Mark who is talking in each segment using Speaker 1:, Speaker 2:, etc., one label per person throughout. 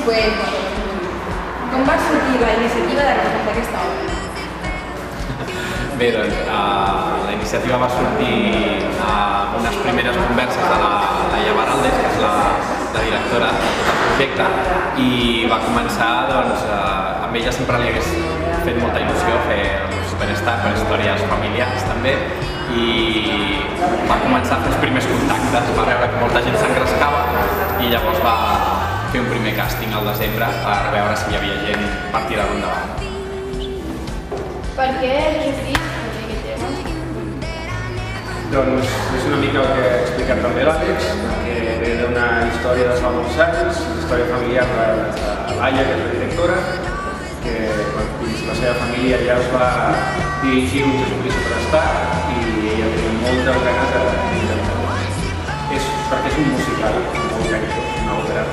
Speaker 1: Pues, com va sortir la iniciativa de presentar aquesta obra?
Speaker 2: Bé, doncs, la iniciativa va sortir a unes primeres converses de la Laia Baraldes, que és la directora de tot el projecte, i va començar, doncs, amb ella sempre li hagués fet molta il·lusió fer el Superstar per històries familiars també, i va començar a fer els primers contactes, va veure que molta gent s'engrescava i llavors va fer un primer càsting al desembre per veure si hi havia gent per tirar-ho endavant.
Speaker 1: Per què has escrit aquest tema?
Speaker 3: Doncs és una mica el que ha explicat també l'Àlex, que ve d'una història de fa molts anys, una història familiar de Laia, que és la directora, que dins la seva família ja es va dirigir un Jesucrist Superstar i ella tenia moltes ganes d'intentar-ho. Perquè és un musical molt carinyós, una òpera.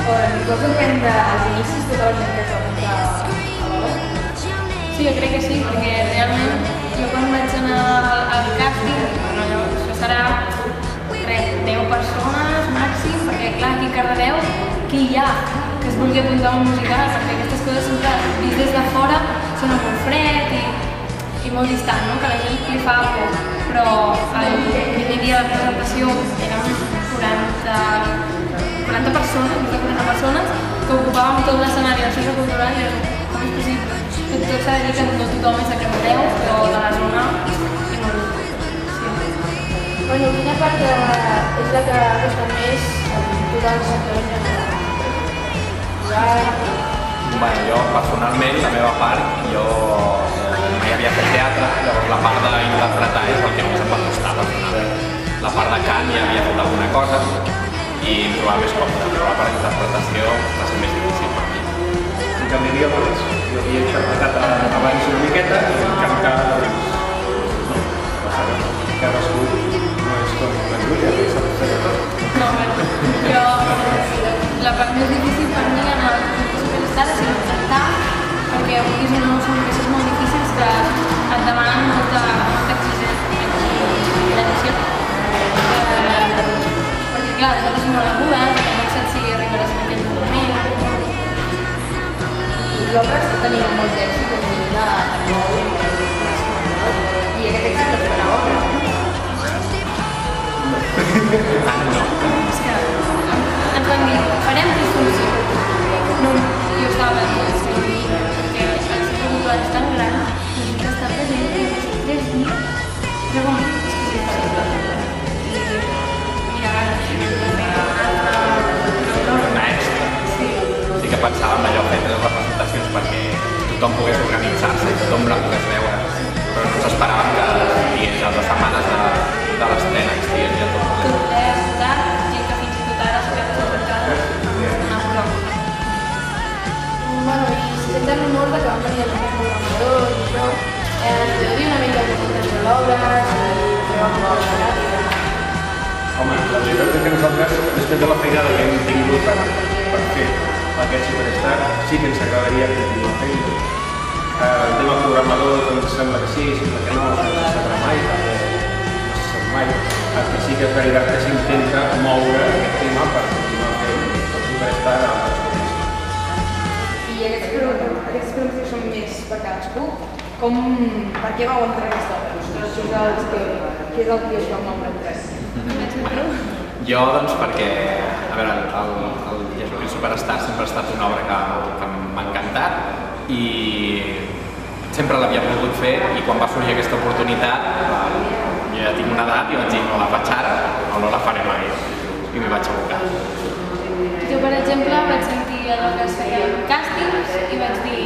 Speaker 1: Et va sorprendre als inicis tota la gent que es va comprar a l'obra?
Speaker 4: Sí, jo crec que sí, perquè realment jo quan vaig anar al càsting, això serà 10 persones màxim, perquè clar, aquí a Cardedeu, qui hi ha que es vulgui apuntar a un musical? Perquè aquestes coses sempre, vist des de fora, són molt fred i molt distant, no? Que a la gent li fa por. Però el primer dia de presentació érem 40 persones, més de 40 persones, que ocupàvem tot l'escenari del centre cultural i era com és possible. Tot s'ha de dir que no tothom és de Cardedeu, però de la zona i no sí.
Speaker 1: Bueno, quina part és la que costa més tot el sector en general?
Speaker 2: Bé, jo personalment, la meva part, jo mai havia fet teatre, llavors la part d'interpretar és el que més em va costar personalment. La part de cant ja havia fet alguna cosa i em trobava més còmode, però la part d'interpretació va ser més difícil per mi.
Speaker 3: En canvi, jo havia interpretat abans una miqueta i en cantar, doncs, no, cadascú no és com la Júlia, que s'ha de fer de tot.
Speaker 4: No, jo, la part més difícil per mi en el Superstar és interpretar, perquè vulguis o no són peces molt difícils que et demanen molta exigència. Perquè clar, les notes molt agudes, que no saps si arribaràs en aquell moment.
Speaker 1: L'obra està tenint molt d'èxit a nivell de i aquest èxit l'esperava, però
Speaker 2: No.
Speaker 4: És que ens van dir, farem distribució. No, jo estava perquè el centre cultural és tan gran, necessita estar present en 3 dies. Però com, és que és impossible. Mira, ara,
Speaker 2: Una extra. Sí que pensàvem allò fer 3 representacions perquè tothom pogués organitzar-se i tothom la pogués veure, però no ens esperàvem que digués a 2 setmanes de l'estrena que estigués ja tot
Speaker 4: tot és tard, gent que fins i tot ara s'ha quedat desencantada a prop.
Speaker 1: bueno, i si senten rumors de que van venir els programadors i això, ens podeu dir una mica de presentació de l'obra, si vau preparar.
Speaker 3: Home, la veritat és que nosaltres, després de la feinada que hem tingut per fer aquest Superstar, sí que ens agradaria continuar fent-ho. El tema programador, doncs sembla que sí, sembla que no se sabrà mai, perquè no se sap mai. El que sí que és veritat que s'intenta moure aquest tema per continuar fent el Superstar a altres països.
Speaker 1: I aquestes preguntes són més per cadascú. Per què vau entrar en aquesta obra? Què és el que us va moure en tres?
Speaker 2: Jo, doncs, perquè, a veure, el Jesucrist Superstar sempre ha estat una obra que m'ha encantat i sempre l'havia volgut fer i quan va sorgir aquesta oportunitat, jo ja tinc una edat i vaig dir no la faig ara o no la faré mai i m'hi vaig abocar.
Speaker 4: Jo, per exemple, vaig sentir allò que es feia càstings i vaig dir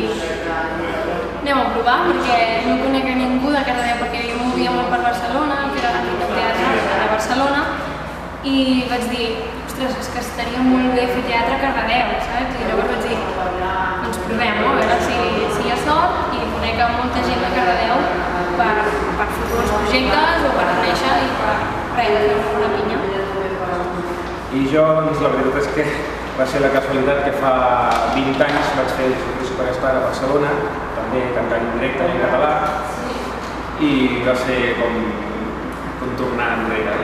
Speaker 4: anem a provar perquè no conec a ningú de Cardedeu perquè jo m'ho movia molt per Barcelona, que era l'antic teatre de Barcelona i vaig dir, ostres, és que estaria molt bé fer teatre a Cardedeu, saps? I llavors vaig dir, doncs provem-ho, a veure si hi ha sort i conec a molta gent de Cardedeu per futurs projectes o per conèixer i per fer una pinya.
Speaker 3: I jo, doncs, la veritat és que va ser la casualitat que fa 20 anys vaig fer el Superstar a Barcelona, també cantant en directe en català, i va ser com tornar enrere.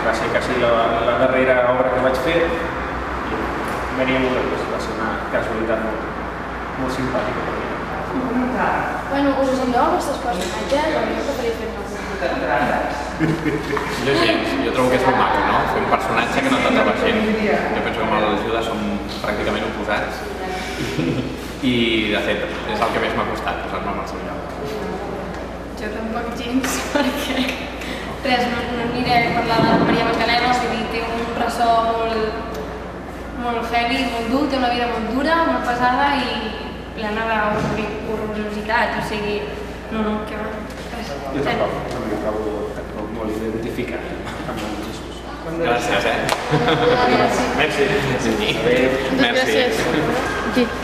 Speaker 3: Va ser quasi la darrera obra que vaig fer, i venia amb una cosa, va ser una casualitat molt simpàtica per mi.
Speaker 4: Bueno, us sembleu els vostres personatges? A mi em preferia fer-ne algun.
Speaker 2: Jo gens, jo trobo que és molt maco, no? Fer un personatge que no t'atrapa gent. Jo penso que amb el Judas som pràcticament oposats i, de fet, és el que més m'ha costat posar-me en el seu lloc.
Speaker 4: Jo tampoc gens, perquè res, no aniré a parlar de Maria Magdalena, o sigui, té un ressò molt heavy, molt dur, té una vida molt dura, molt pesada i plena d'horrorositat, o sigui, no, què va, res.
Speaker 3: Jo tampoc, em trobo molt identificat amb el Jesús.
Speaker 2: Gràcies,
Speaker 3: Merci.
Speaker 2: Merci.
Speaker 3: Adéu.
Speaker 2: Merci.
Speaker 4: Gràcies.